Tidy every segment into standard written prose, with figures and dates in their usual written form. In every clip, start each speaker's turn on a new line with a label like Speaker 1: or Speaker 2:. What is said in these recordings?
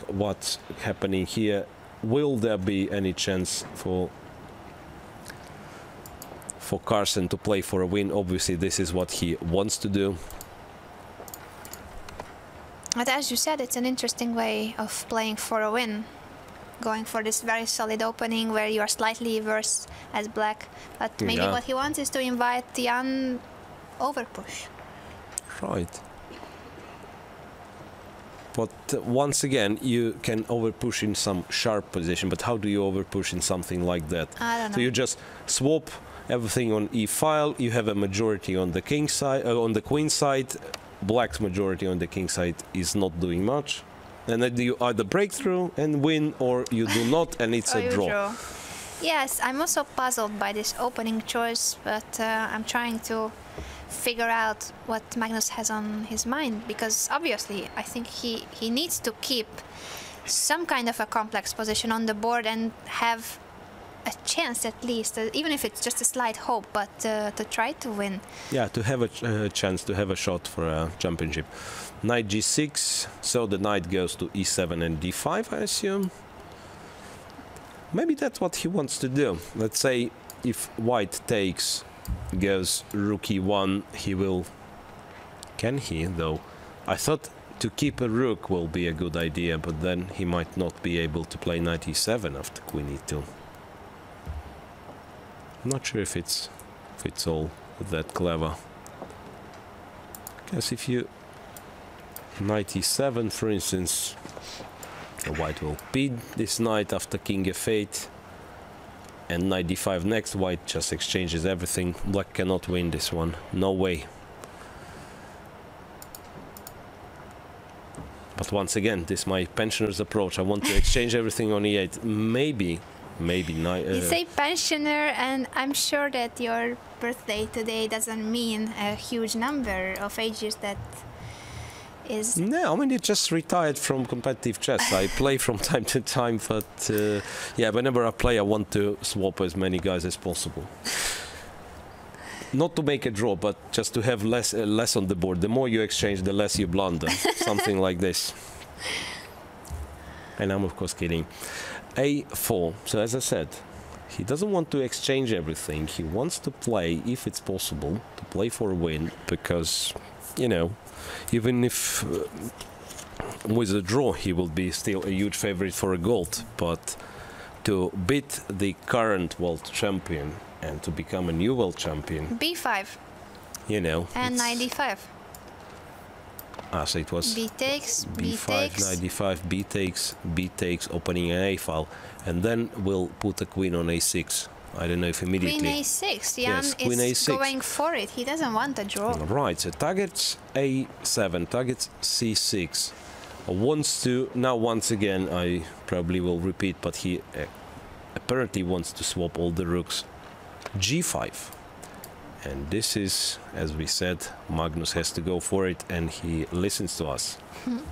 Speaker 1: what's happening here. Will there be any chance for Carlsen to play for a win? Obviously, this is what he wants to do.
Speaker 2: But as you said, it's an interesting way of playing for a win. Going for this very solid opening where you are slightly worse as black. But maybe what he wants is to invite the overpush.
Speaker 1: Right. But once again, you can overpush in some sharp position, but how do you overpush in something like that?
Speaker 2: I don't know.
Speaker 1: So you just swap everything on e-file, you have a majority on the king side, on the queen side, black's majority on the king side is not doing much, and then you either break through and win, or you do not, and it's a draw.
Speaker 2: Yes, I'm also puzzled by this opening choice, but I'm trying to figure out what Magnus has on his mind, because obviously I think he needs to keep some kind of a complex position on the board and have a chance at least, even if it's just a slight hope, but to try to win. Yeah,
Speaker 1: to have a chance, to have a shot for a championship. Knight g6, so the knight goes to e7 and d5, I assume. Maybe that's what he wants to do. Let's say if white takes, goes rook e1, he will... Can he, though? I thought to keep a rook will be a good idea, but then he might not be able to play knight e7 after queen e2. I'm not sure if it's all that clever. Because if you... Knight e7, for instance, white will beat this knight after king f8, and knight d5 next, white just exchanges everything. Black cannot win this one, no way. But once again, this is my pensioner's approach. I want to exchange everything on e8. Maybe knight...
Speaker 2: You say pensioner, and I'm sure that your birthday today doesn't mean a huge number of ages that is...
Speaker 1: No, I mean, it just retired from competitive chess. I play from time to time, but yeah, whenever I play, I want to swap as many guys as possible. Not to make a draw, but just to have less on the board. The more you exchange, the less you blunder. Something like this. And I'm, of course, kidding. a4. So, as I said, he doesn't want to exchange everything. He wants to play, if it's possible, to play for a win, because, you know, even if with a draw he will be still a huge favorite for a gold, but to beat the current world champion and to become a new world champion,
Speaker 2: b5,
Speaker 1: you know,
Speaker 2: and knight d5.
Speaker 1: So it was
Speaker 2: b takes,
Speaker 1: b5, knight d5, b takes, opening an a file, and then we'll put a queen on a6. I don't know if immediately.
Speaker 2: Queen a6. Jan
Speaker 1: yes, queen
Speaker 2: is
Speaker 1: a6.
Speaker 2: going for it. He doesn't want a draw.
Speaker 1: Right. So targets a7, targets c6. Wants to now once again. I probably will repeat, but he apparently wants to swap all the rooks. g5, and this is, as we said, Magnus has to go for it, and he listens to us.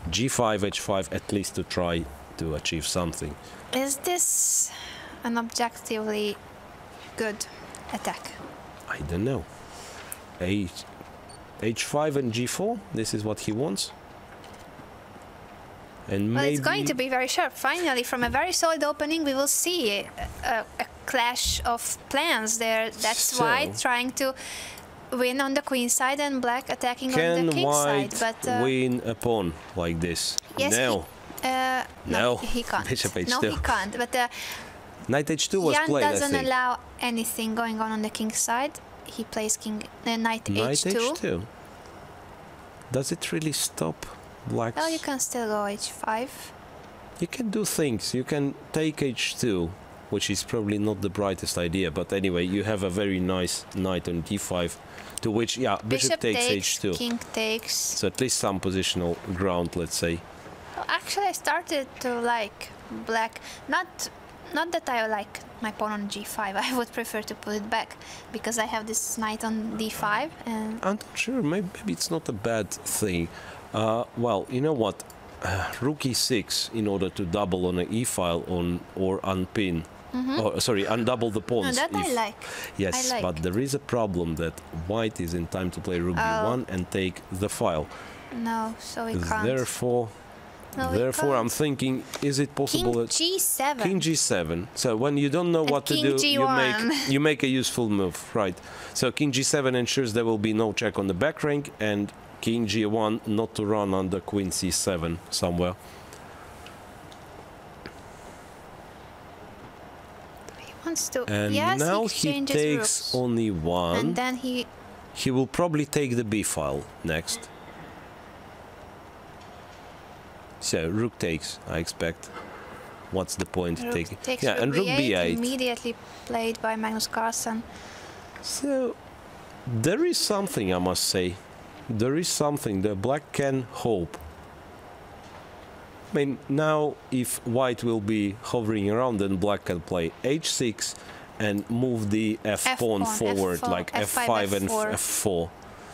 Speaker 1: g5, h5, at least to try to achieve something.
Speaker 2: Is this an objectively good attack?
Speaker 1: I don't know. h5 and g4, this is what he wants. And
Speaker 2: well,
Speaker 1: maybe
Speaker 2: it's going to be very sharp. Finally, from a very solid opening, we will see a clash of plans there. That's white trying to win on the queen side and black attacking on the king side.
Speaker 1: But win a pawn like this?
Speaker 2: Yes,
Speaker 1: no.
Speaker 2: No, he can't.
Speaker 1: Bishop h2.
Speaker 2: No, he can't. But
Speaker 1: knight h2 was played,
Speaker 2: Jan doesn't
Speaker 1: I think.
Speaker 2: allow anything going on the king side. He plays knight h2.
Speaker 1: Does it really stop black's?
Speaker 2: Well, you can still go h5.
Speaker 1: You can do things. You can take h2, which is probably not the brightest idea. But anyway, you have a very nice knight on d5, to which, yeah, bishop takes h2.
Speaker 2: King takes.
Speaker 1: So at least some positional ground, let's say.
Speaker 2: Well, actually, I started to like black. Not that I like my pawn on g5. I would prefer to put it back, because I have this knight on d5. And
Speaker 1: I'm not sure. Maybe it's not a bad thing. Well, you know what? Rook e6 in order to double on an e-file or unpin. Or, sorry, undouble the pawns.
Speaker 2: No, that I like.
Speaker 1: Yes, but there is a problem that white is in time to play rook b1 and take the file.
Speaker 2: No, so he can't.
Speaker 1: Therefore,
Speaker 2: No, we
Speaker 1: Therefore, I'm
Speaker 2: can't.
Speaker 1: thinking, is it possible
Speaker 2: King
Speaker 1: that
Speaker 2: G7.
Speaker 1: King G7? So when you don't know
Speaker 2: And
Speaker 1: what to
Speaker 2: King
Speaker 1: do,
Speaker 2: G1.
Speaker 1: you make a useful move, right? So King G7 ensures there will be no check on the back rank, and King G1 not to run under Queen C7 somewhere.
Speaker 2: He wants to.
Speaker 1: And
Speaker 2: yes,
Speaker 1: now
Speaker 2: he
Speaker 1: he
Speaker 2: exchanges
Speaker 1: takes
Speaker 2: rooks.
Speaker 1: only one.
Speaker 2: And then he.
Speaker 1: He will probably take the B file next. So rook takes, I expect. What's the point
Speaker 2: Rook
Speaker 1: taking?
Speaker 2: takes
Speaker 1: Yeah,
Speaker 2: rook
Speaker 1: and rook B8.
Speaker 2: immediately played by Magnus Carlsen.
Speaker 1: So there is something, I must say. There is something that black can hope. I mean, now if white will be hovering around, then black can play H6 and move the F pawn forward,
Speaker 2: F4,
Speaker 1: like
Speaker 2: F5,
Speaker 1: F5 and
Speaker 2: F4.
Speaker 1: F4.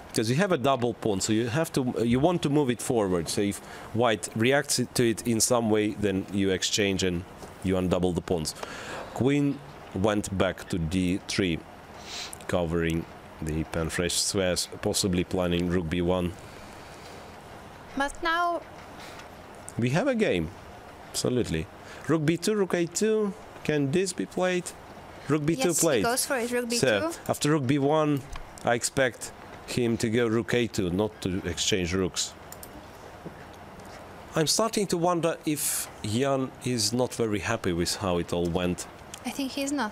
Speaker 1: Because you have a double pawn, so you have to, you want to move it forward. So if white reacts to it in some way, then you exchange and you undouble the pawns. Queen went back to D3, covering the pan-fresh squares, possibly planning rook B1.
Speaker 2: But now.
Speaker 1: We have a game, absolutely. Rook B2, rook A2. Can this be played? Rook B2
Speaker 2: Yes,
Speaker 1: played.
Speaker 2: he goes for it. Rook B2.
Speaker 1: So after rook B1, I expect him to go rook A2, not to exchange rooks. I'm starting to wonder if Jan is not very happy with how it all went.
Speaker 2: I think he's not.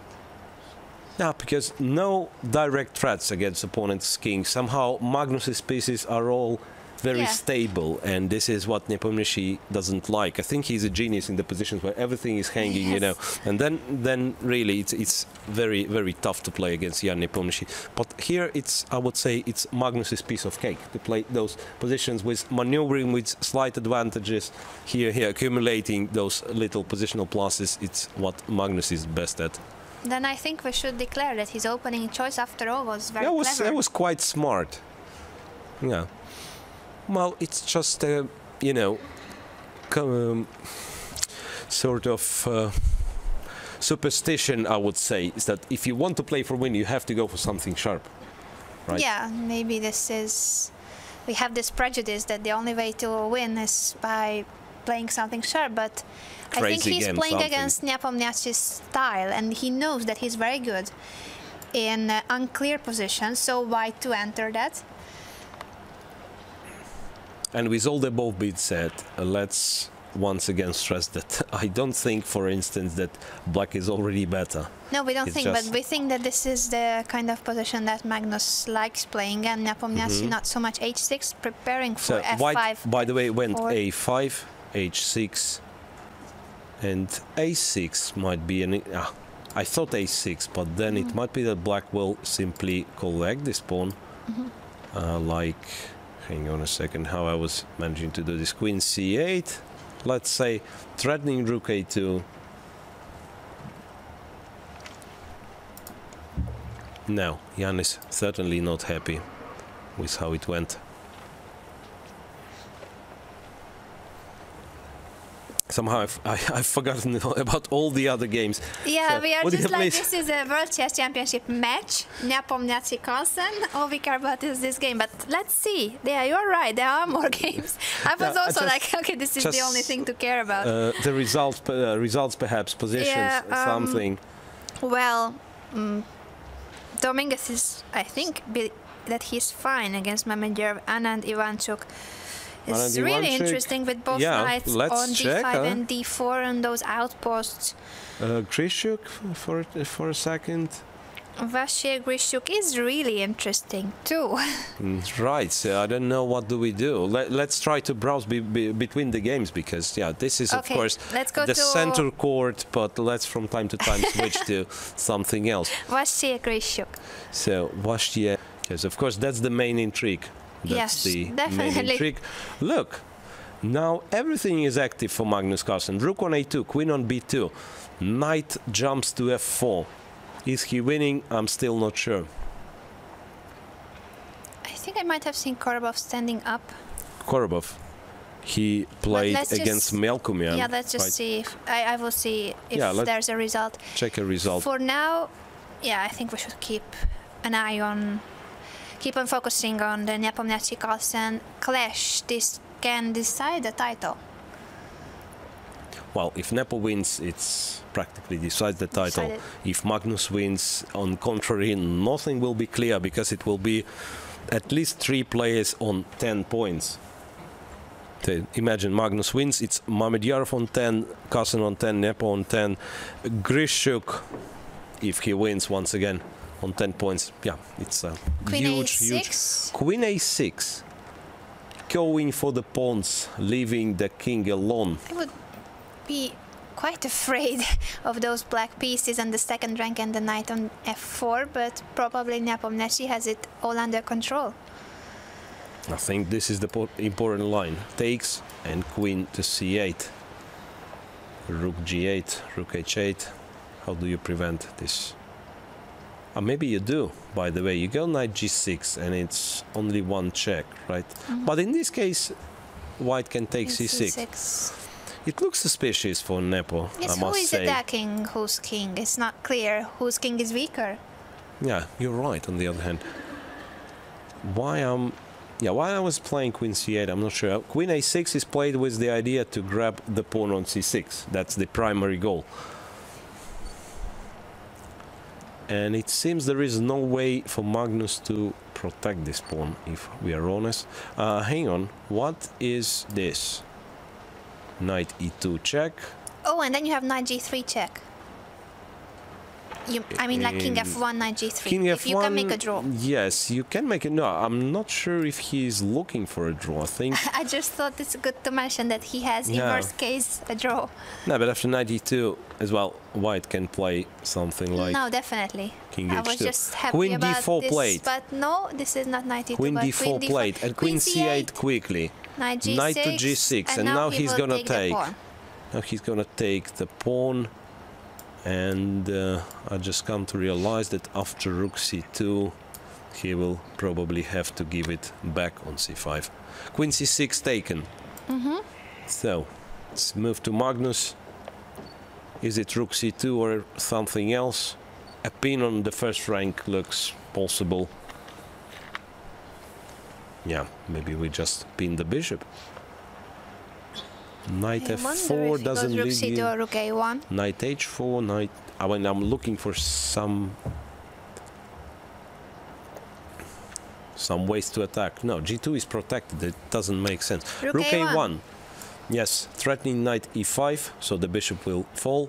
Speaker 1: Yeah, because no direct threats against opponent's king. Somehow Magnus's pieces are all very stable, and this is what Nepomniachtchi doesn't like. I think he's a genius in the positions where everything is hanging, you know, and then really it's very, very tough to play against Jan Nepomniachtchi. But here it's, I would say, it's Magnus's piece of cake to play those positions with maneuvering with slight advantages. Here accumulating those little positional pluses. It's what Magnus is best at.
Speaker 2: Then I think we should declare that his opening choice, after all, was very clever.
Speaker 1: That was quite smart. Yeah. Well, it's just, you know, sort of superstition, I would say, is that if you want to play for win, you have to go for something sharp, right?
Speaker 2: Yeah, maybe this is... We have this prejudice that the only way to win is by playing something sharp, but I think he's playing against Nepomniachtchi's style, and he knows that he's very good in unclear positions, so why to enter that?
Speaker 1: And with all the above being said, let's once again stress that I don't think, for instance, that black is already better.
Speaker 2: No, we don't think, but we think that this is the kind of position that Magnus likes playing, and Nepomniachtchi not so much H6, preparing for F5.
Speaker 1: White, by the way, went
Speaker 2: forward.
Speaker 1: A5, H6, and A6 might be an... I thought A6, but then it might be that black will simply collect this pawn, like... Hang on a second, how I was managing to do this. Queen C8, let's say, threatening rook A2. No, Jan is certainly not happy with how it went. Somehow I've forgotten about all the other games.
Speaker 2: Yeah,
Speaker 1: so,
Speaker 2: we are just like, this is a World Chess Championship match. Nepomniachtchi Carlsen. All we care about is this game. But let's see. Yeah, you're right. There are more games. I was also like, okay, this is the only thing to care about.
Speaker 1: The results perhaps, positions, something.
Speaker 2: Well, Dominguez is, I think, that he's fine against Medvedev, Anand Ivanchuk. It's really interesting with both knights on D5 and D4 and those outposts.
Speaker 1: Grishuk for a second.
Speaker 2: Vasyl Grishuk is really interesting too.
Speaker 1: Right, so I don't know what do we do. Let's try to browse between the games, because this is of course the center court, but let's from time to time switch to something else.
Speaker 2: Vasyl Grishuk.
Speaker 1: So Vasyl, because of course that's the main intrigue. That's the main intrigue. Look, now everything is active for Magnus Carlsen. Rook on A2, queen on B2, knight jumps to F4. Is he winning? I'm still not sure.
Speaker 2: I think I might have seen Korobov standing up.
Speaker 1: Korobov. He played against Melkumian.
Speaker 2: Yeah, let's just see. If, I will see if there's a result.
Speaker 1: Check a result.
Speaker 2: For now, yeah, I think we should keep an eye on... Keep on focusing on the Nepomniachtchi Carlsen clash. This can decide the title.
Speaker 1: well, if Nepo wins, it's practically decides the title.
Speaker 2: Decided.
Speaker 1: If Magnus wins, on contrary, nothing will be clear because it will be at least 3 players on 10 points. So imagine Magnus wins, it's Mamedyarov on 10, Carlsen on 10, Nepo on 10, Grishuk, if he wins once again, on 10 points. Yeah, it's a
Speaker 2: Queen
Speaker 1: huge,
Speaker 2: A6.
Speaker 1: huge. Queen A6. Going for the pawns, leaving the king alone.
Speaker 2: I would be quite afraid of those black pieces on the second rank and the knight on f4, but probably Nepomniachtchi has it all under control.
Speaker 1: I think this is the important line. Takes and queen to c8. Rook g8, rook h8. How do you prevent this? Maybe you do, by the way. You go knight g6 and it's only one check, right? But in this case, white can take c6. It looks suspicious for Nepo,
Speaker 2: Yes,
Speaker 1: I
Speaker 2: who
Speaker 1: must
Speaker 2: is
Speaker 1: say.
Speaker 2: attacking whose king? It's not clear whose king is weaker.
Speaker 1: Yeah, you're right, on the other hand. Why I was playing queen c8, I'm not sure. Queen a6 is played with the idea to grab the pawn on c6. That's the primary goal. And it seems there is no way for Magnus to protect this pawn, if we are honest. Hang on, what is this? Knight e2 check.
Speaker 2: Oh, and then you have knight g3 check. I mean, like king f1, knight g3.
Speaker 1: King
Speaker 2: if
Speaker 1: f1,
Speaker 2: you can make a draw.
Speaker 1: Yes, you can make it. No, I'm not sure if he's looking for a draw. I think.
Speaker 2: I just thought it's good to mention that he has, in worst case, a draw.
Speaker 1: No, but after knight e2 as well, white can play something like.
Speaker 2: No, definitely.
Speaker 1: King
Speaker 2: I was
Speaker 1: h2.
Speaker 2: just happy
Speaker 1: Queen
Speaker 2: about
Speaker 1: d4
Speaker 2: this,
Speaker 1: played.
Speaker 2: but no, this is not knight e2.
Speaker 1: Queen
Speaker 2: but
Speaker 1: d4 played and queen c8 quickly.
Speaker 2: Knight g6.
Speaker 1: Knight to g6, and now he's gonna take. Now he's gonna take the pawn. And I just come to realize that after rook c2 he will probably have to give it back on c5. Queen c6 taken. So let's move to Magnus. Is it rook c2 or something else? A pin on the first rank looks possible. Yeah, maybe we just pin the bishop. Knight f4 doesn't
Speaker 2: rook
Speaker 1: leave
Speaker 2: c2
Speaker 1: you.
Speaker 2: or rook a1.
Speaker 1: Knight h4, knight. I mean, I'm looking for some ways to attack. No, g2 is protected. It doesn't make sense.
Speaker 2: Rook
Speaker 1: a1. Yes, threatening knight e5, so the bishop will fall.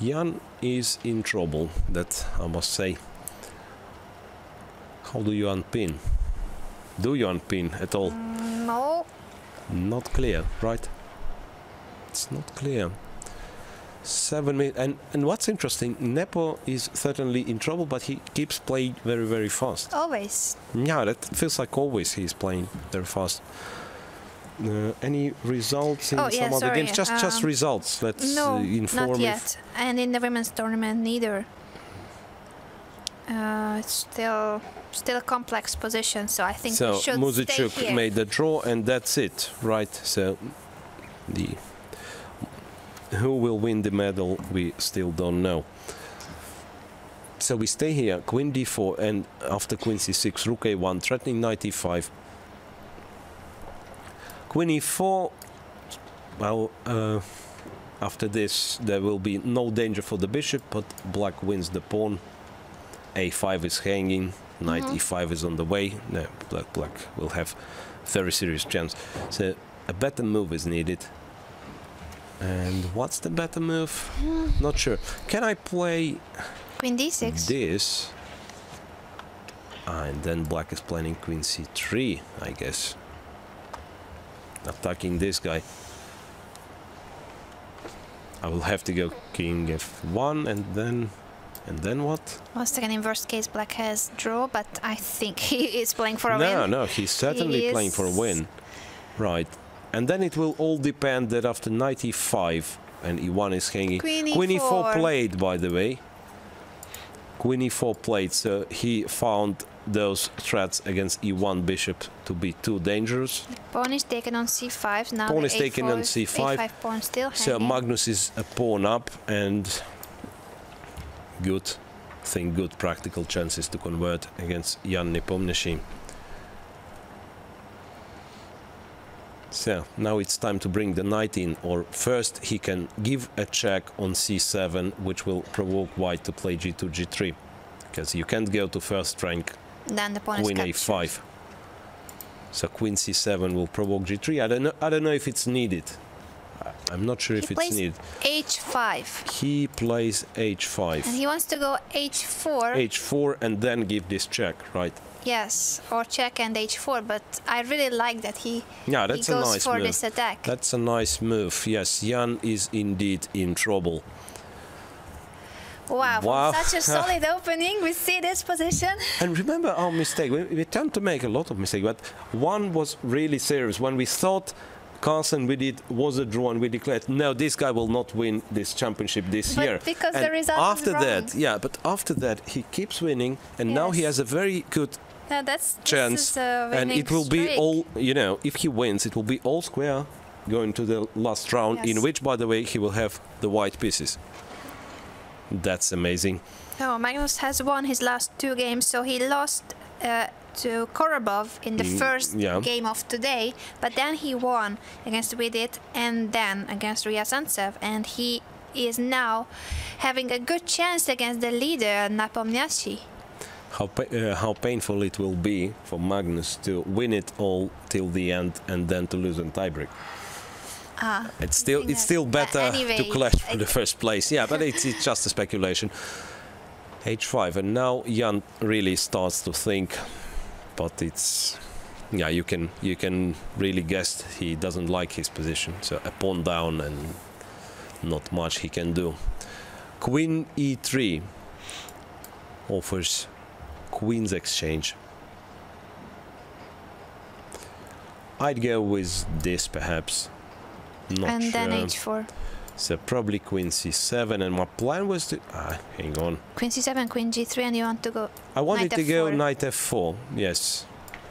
Speaker 1: Jan is in trouble, that I must say. How do you unpin? Do you unpin at all?
Speaker 2: No.
Speaker 1: Not clear, right? It's not clear. 7 minutes. And what's interesting, Nepo is certainly in trouble, but he keeps playing very, very fast.
Speaker 2: Always.
Speaker 1: Yeah, that feels like always he's playing very fast. Any results in some other games? Just results. Let's inform.
Speaker 2: Not yet. And in the women's tournament, neither. It's still a complex position, so I think we should
Speaker 1: Muzichuk
Speaker 2: stay here.
Speaker 1: made the draw, and that's it, right? So who will win the medal, we still don't know. So we stay here, queen d4, and after queen c6, rook a1, threatening knight e5. Queen e4, well, after this there will be no danger for the bishop, but black wins the pawn. a5 is hanging, knight e5 is on the way. No, black will have very serious chance. So a better move is needed. And what's the better move? Not sure. Can I play
Speaker 2: Queen d6?
Speaker 1: This. And then black is planning queen c3, I guess. Attacking this guy. I will have to go king f1 and then what?
Speaker 2: Once again, in worst case, black has draw, but I think he is playing for a win.
Speaker 1: No, he's certainly playing for a win. Right. And then it will all depend that after knight e5 and e1 is hanging.
Speaker 2: Queen
Speaker 1: e4 played, by the way. Queen e4 played, so he found those threats against e1 bishop to be too dangerous.
Speaker 2: The pawn is taken on c5. Now
Speaker 1: Pawn
Speaker 2: the
Speaker 1: is taken on c5.
Speaker 2: a5 pawn still hanging.
Speaker 1: So Magnus is a pawn up, and good practical chances to convert against Jan Nepomniachtchi. So now it's time to bring the knight in, or first he can give a check on c7, which will provoke white to play g2, g3, because you can't go to first rank
Speaker 2: Then the pawn is
Speaker 1: queen
Speaker 2: captured.
Speaker 1: a5. So queen c7 will provoke g3. I don't know if it's needed. I'm not sure if it's needed.
Speaker 2: h5.
Speaker 1: He plays h5.
Speaker 2: And he wants to go h4.
Speaker 1: h4 and then give this check, right?
Speaker 2: Yes, or check and h4, but I really like that he
Speaker 1: That's a
Speaker 2: goes
Speaker 1: nice
Speaker 2: for
Speaker 1: move.
Speaker 2: this attack.
Speaker 1: That's a nice move. Yes, Jan is indeed in trouble.
Speaker 2: Wow,
Speaker 1: Wow.
Speaker 2: from such a solid opening, we see this position.
Speaker 1: And remember our mistake. We tend to make a lot of mistakes, but one was really serious. When we thought Carlsen with it was a draw, and we declared, no, this guy will not win this championship this year.
Speaker 2: Because
Speaker 1: and
Speaker 2: the result
Speaker 1: after
Speaker 2: is wrong.
Speaker 1: that, yeah, but after that he keeps winning, and now he
Speaker 2: Yes.
Speaker 1: has a very good
Speaker 2: This
Speaker 1: chance,
Speaker 2: is a
Speaker 1: and
Speaker 2: winning
Speaker 1: it will be
Speaker 2: streak.
Speaker 1: all, you know, if he wins, it will be all square going to the last round, in
Speaker 2: Yes.
Speaker 1: which, by the way, he will have the white pieces. That's amazing.
Speaker 2: Oh, Magnus has won his last 2 games, so he lost to Korobov in the first
Speaker 1: yeah.
Speaker 2: game of today, but then he won against Vidit and then against Ryazantsev, and he is now having a good chance against the leader, Nepomniachtchi.
Speaker 1: How painful it will be for Magnus to win it all till the end and then to lose in tiebreak. It's still better
Speaker 2: anyway,
Speaker 1: to clash for the first place. Yeah, but it's just a speculation. h5, and now Jan really starts to think, but it's, yeah, you can really guess he doesn't like his position. So a pawn down and not much he can do. Queen e3 offers queen's exchange. I'd go with this perhaps. Not
Speaker 2: And
Speaker 1: sure.
Speaker 2: then h4.
Speaker 1: So probably queen c7, and my plan was to hang on.
Speaker 2: Queen c7, queen g3, and you want to go
Speaker 1: I wanted
Speaker 2: knight
Speaker 1: to go
Speaker 2: f4.
Speaker 1: knight f4. Yes.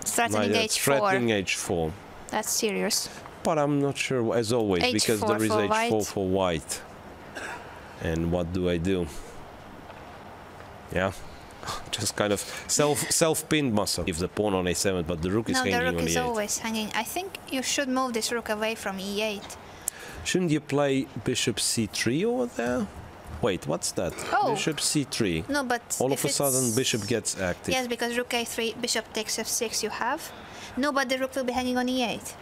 Speaker 2: Threatening
Speaker 1: Knight
Speaker 2: h4.
Speaker 1: threatening h4.
Speaker 2: That's serious.
Speaker 1: But I'm not sure, as always, because
Speaker 2: H4
Speaker 1: there is
Speaker 2: for
Speaker 1: h4
Speaker 2: white.
Speaker 1: for white. And what do I do? Yeah. Just kind of self-pinned myself. If the pawn on a7, but the rook is
Speaker 2: No,
Speaker 1: hanging
Speaker 2: the rook
Speaker 1: on
Speaker 2: is
Speaker 1: e8.
Speaker 2: always hanging. I think you should move this rook away from e8.
Speaker 1: Shouldn't you play bishop c3 over there? Wait, what's that?
Speaker 2: Oh.
Speaker 1: Bishop c3.
Speaker 2: No, but
Speaker 1: All
Speaker 2: if
Speaker 1: of a sudden,
Speaker 2: it's-
Speaker 1: bishop gets active.
Speaker 2: Yes, because rook a3, bishop takes f6 you have. No, but the rook will be hanging on e8.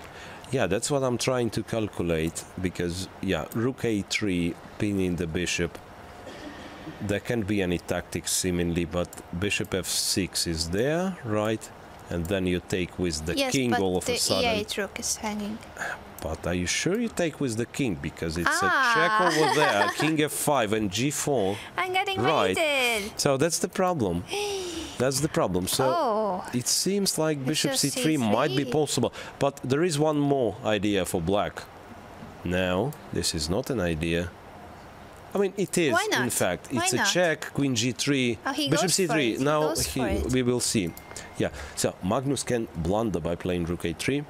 Speaker 1: Yeah, that's what I'm trying to calculate, because, yeah, rook a3, pinning the bishop. There can't be any tactics, seemingly, but bishop f6 is there, right? And then you take with the
Speaker 2: Yes,
Speaker 1: king
Speaker 2: but
Speaker 1: all of
Speaker 2: the
Speaker 1: a sudden.
Speaker 2: e8 rook is hanging.
Speaker 1: But are you sure you take with the king? Because it's a
Speaker 2: Ah.
Speaker 1: check over there, king f5 and g4.
Speaker 2: I'm getting
Speaker 1: Right.
Speaker 2: mated!
Speaker 1: So that's the problem. That's the problem. So
Speaker 2: Oh,
Speaker 1: it seems like bishop
Speaker 2: Bishop
Speaker 1: c3 might be
Speaker 2: C3.
Speaker 1: possible. But there is one more idea for black. No, this is not an idea. I mean, it is,
Speaker 2: Why not?
Speaker 1: in fact.
Speaker 2: Why
Speaker 1: It's a
Speaker 2: not?
Speaker 1: check, queen g3,
Speaker 2: Oh, he
Speaker 1: bishop
Speaker 2: goes for
Speaker 1: c3.
Speaker 2: it. He
Speaker 1: Now
Speaker 2: goes for it.
Speaker 1: we will see. Yeah, so Magnus can blunder by playing rook a3.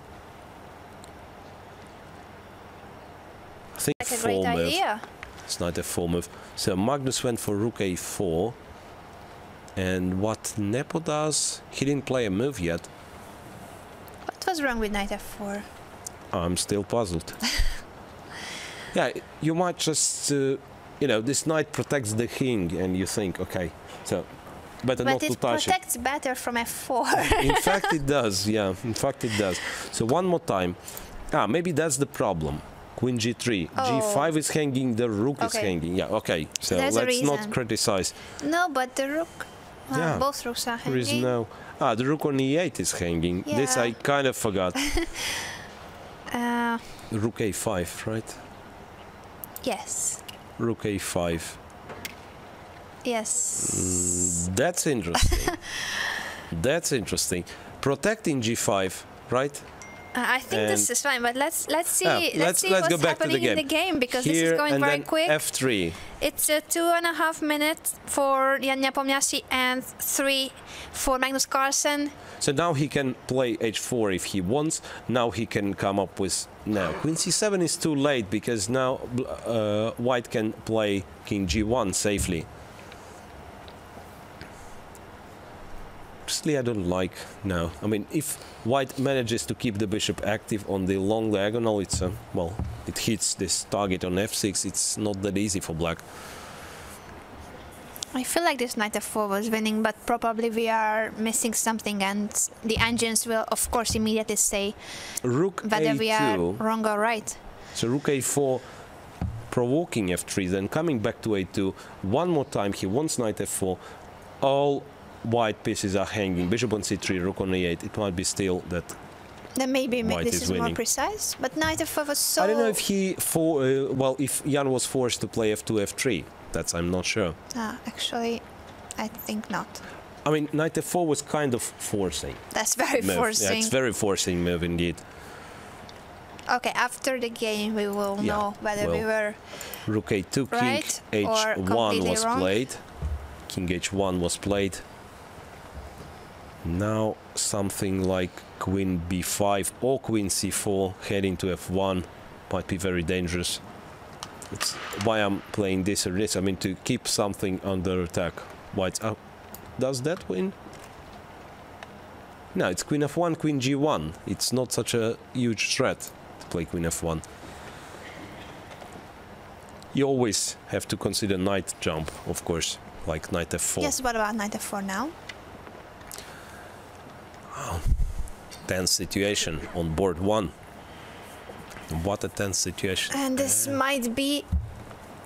Speaker 1: I think
Speaker 2: that's a great
Speaker 1: full move.
Speaker 2: idea.
Speaker 1: It's not a full move. So Magnus went for rook a4. And what Nepo does, he didn't play a move yet.
Speaker 2: What was wrong with knight f4?
Speaker 1: I'm still puzzled. Yeah, you might just, you know, this knight protects the king, and you think, okay, so better not
Speaker 2: But
Speaker 1: to
Speaker 2: it
Speaker 1: touch it.
Speaker 2: protects better from f4.
Speaker 1: In fact, it does, yeah, in fact, it does. So one more time. Maybe that's the problem. Queen g3,
Speaker 2: Oh.
Speaker 1: g5 is hanging, the rook is
Speaker 2: Okay.
Speaker 1: hanging. Yeah, okay, so
Speaker 2: There's a
Speaker 1: let's not
Speaker 2: reason.
Speaker 1: criticize.
Speaker 2: No, but the rook...
Speaker 1: Yeah.
Speaker 2: Both rooks are
Speaker 1: There is
Speaker 2: hanging.
Speaker 1: no... the rook on e8 is hanging. This
Speaker 2: Yeah.
Speaker 1: I kind of forgot.
Speaker 2: Uh,
Speaker 1: Rook a5, right?
Speaker 2: yes.
Speaker 1: Rook a5.
Speaker 2: Yes.
Speaker 1: That's interesting. That's interesting. Protecting g5, right?
Speaker 2: I think this
Speaker 1: And-
Speaker 2: is fine, but let's see
Speaker 1: let's
Speaker 2: what's
Speaker 1: go back to the
Speaker 2: happening in
Speaker 1: game.
Speaker 2: the game, because
Speaker 1: Here
Speaker 2: this is going
Speaker 1: and
Speaker 2: very
Speaker 1: then
Speaker 2: quick.
Speaker 1: f3.
Speaker 2: It's 2.5 minutes for Jan Nepomniachtchi and 3 for Magnus Carlsen.
Speaker 1: So now he can play h4 if he wants. Now he can come up with... No, queen c7 is too late, because now white can play king g1 safely. Honestly, I don't like now. I mean, if white manages to keep the bishop active on the long diagonal, it's well, it hits this target on f6. It's not that easy for black.
Speaker 2: I feel like this knight f4 was winning, but probably we are missing something, and the engines will, of course, immediately say
Speaker 1: Rook
Speaker 2: whether
Speaker 1: a2.
Speaker 2: we are wrong or right.
Speaker 1: So rook a4, provoking f3, then coming back to a2. One more time, he wants knight f4. All white pieces are hanging. Bishop on c3, rook on e8. It might be still that.
Speaker 2: Then maybe
Speaker 1: White
Speaker 2: this
Speaker 1: is
Speaker 2: is more
Speaker 1: winning.
Speaker 2: precise. But knight f4 was so.
Speaker 1: I don't know if he well, if Jan was forced to play f2, f3. That's I'm not sure.
Speaker 2: Actually, I think not.
Speaker 1: I mean, knight f4 was kind of forcing.
Speaker 2: That's very
Speaker 1: Move.
Speaker 2: forcing.
Speaker 1: Yeah, it's very forcing move indeed.
Speaker 2: Okay, after the game we will know whether we were
Speaker 1: Rook a2,
Speaker 2: right
Speaker 1: king
Speaker 2: or
Speaker 1: h1
Speaker 2: completely
Speaker 1: was
Speaker 2: wrong.
Speaker 1: played. King h1 was played. Now something like queen b5 or queen c4 heading to f1 might be very dangerous. It's why I'm playing this or this. I mean, to keep something under attack. White does that win? No, it's queen f1, queen g1. It's not such a huge threat to play queen f1. You always have to consider knight jump, of course, like knight f4.
Speaker 2: Yes, what about knight f4 now?
Speaker 1: Tense situation on board 1. What a tense situation.
Speaker 2: And this might be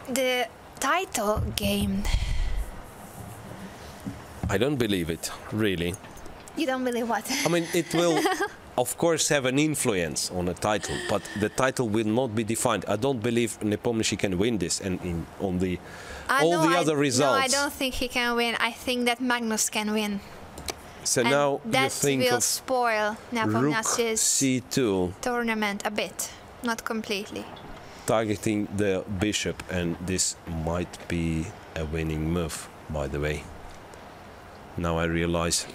Speaker 2: the title game.
Speaker 1: I don't believe it, really.
Speaker 2: You don't believe what?
Speaker 1: I mean, it will, of course, have an influence on the title, but the title will not be defined. I don't believe Nepomniachtchi can win this, and on the all the other results.
Speaker 2: No, I don't think he can win. I think that Magnus can win.
Speaker 1: So
Speaker 2: and
Speaker 1: now you
Speaker 2: that
Speaker 1: think
Speaker 2: will
Speaker 1: of
Speaker 2: spoil
Speaker 1: rook
Speaker 2: Nepomniachtchi's
Speaker 1: c2,
Speaker 2: tournament a bit, not completely.
Speaker 1: targeting the bishop, and this might be a winning move, by the way. Now I realize.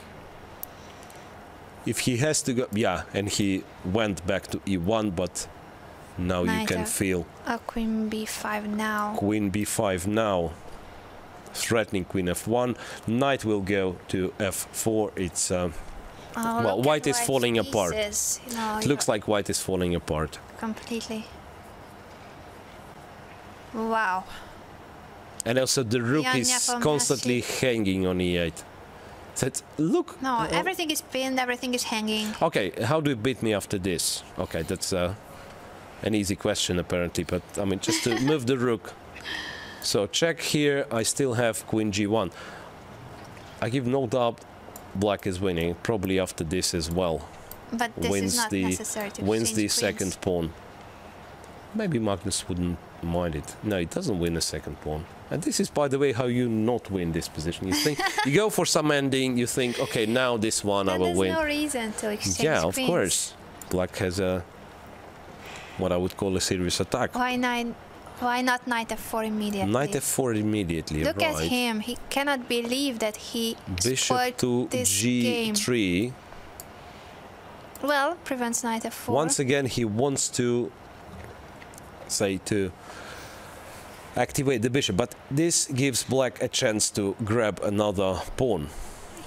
Speaker 1: If he has to go, yeah, and he went back to e1, but now you can feel
Speaker 2: Queen b5 now.
Speaker 1: queen b5 now, threatening queen f1. Knight will go to f4. It's well, white is falling apart.
Speaker 2: You know,
Speaker 1: It looks like white is falling apart.
Speaker 2: completely. Wow.
Speaker 1: And also the rook is constantly hanging on e8. Look.
Speaker 2: No, everything is pinned, everything is hanging.
Speaker 1: Okay, how do you beat me after this? Okay, that's an easy question apparently, but I mean, just to move the rook. So check here, I still have queen g1. I give no doubt black is winning, probably after this as well.
Speaker 2: But this is not necessary to
Speaker 1: wins
Speaker 2: change
Speaker 1: the
Speaker 2: queens.
Speaker 1: second pawn. Maybe Magnus wouldn't mind it. No, he doesn't win the second pawn. And this is, by the way, how you not win this position. You think you go for some ending. You think, okay, now this one I will win.
Speaker 2: There's no reason to exchange
Speaker 1: Yeah, of
Speaker 2: queens.
Speaker 1: course. Black has a what I would call a serious attack.
Speaker 2: Why not knight f4 immediately?
Speaker 1: Knight f4 immediately.
Speaker 2: Look
Speaker 1: right.
Speaker 2: at him. He cannot believe that he
Speaker 1: Bishop
Speaker 2: spoiled
Speaker 1: to
Speaker 2: this
Speaker 1: g3.
Speaker 2: game. Well, prevents knight f4.
Speaker 1: Once again, he wants to activate the bishop, but this gives black a chance to grab another pawn.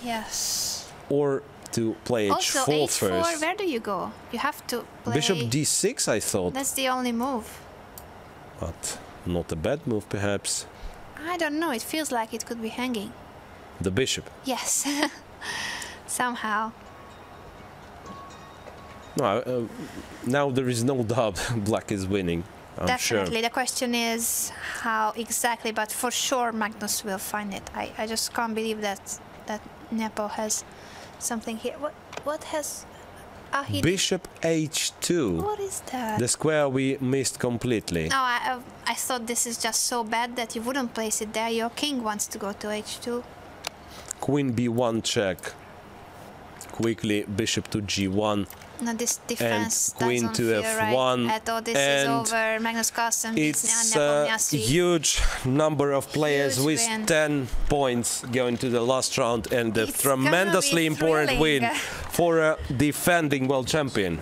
Speaker 2: Yes.
Speaker 1: Or to play
Speaker 2: Also,
Speaker 1: h4
Speaker 2: h4,
Speaker 1: first.
Speaker 2: where do you go? You have to play...
Speaker 1: Bishop d6, I thought.
Speaker 2: That's the only move.
Speaker 1: But not a bad move, perhaps.
Speaker 2: I don't know, it feels like it could be hanging.
Speaker 1: The bishop.
Speaker 2: Yes. Somehow.
Speaker 1: No, now there is no doubt black is winning. I'm
Speaker 2: Definitely.
Speaker 1: sure.
Speaker 2: The question is how exactly, but for sure Magnus will find it. I just can't believe that Nepo has something here. What has... he
Speaker 1: Bishop h2.
Speaker 2: What is that?
Speaker 1: The square we missed completely.
Speaker 2: No, I thought this is just so bad that you wouldn't place it there. Your king wants to go to h2.
Speaker 1: Queen b1 check. Quickly bishop to g1.
Speaker 2: No, this defense
Speaker 1: and queen
Speaker 2: doesn't
Speaker 1: to
Speaker 2: feel
Speaker 1: f1.
Speaker 2: right at all. This is over. Magnus Carlsen beats
Speaker 1: It's a
Speaker 2: Nepomniachtchi.
Speaker 1: huge number of players
Speaker 2: Huge
Speaker 1: with
Speaker 2: win.
Speaker 1: 10 points going to the last round, and a
Speaker 2: It's gonna
Speaker 1: tremendously
Speaker 2: be
Speaker 1: important win
Speaker 2: thrilling.
Speaker 1: for a defending world champion.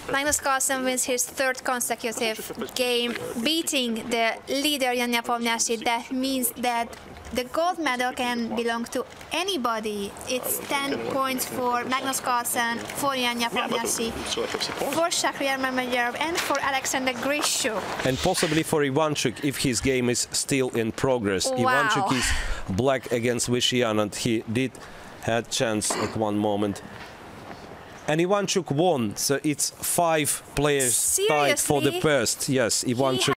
Speaker 2: Magnus Carlsen wins his third consecutive game, beating the leader Jan Nepomniachtchi. That means that The gold medal can belong to anybody. It's 10 points for Magnus Carlsen, for Jan Nepomniachtchi, for Shakhriyar Mamedov, and for Alexander Grishuk.
Speaker 1: And possibly for Ivanchuk if his game is still in progress.
Speaker 2: Wow.
Speaker 1: Ivanchuk is black against Vishian, and he did had chance at one moment. And Ivanchuk won, so it's 5 players tied for the
Speaker 2: Seriously?
Speaker 1: first. Yes, Ivanchuk.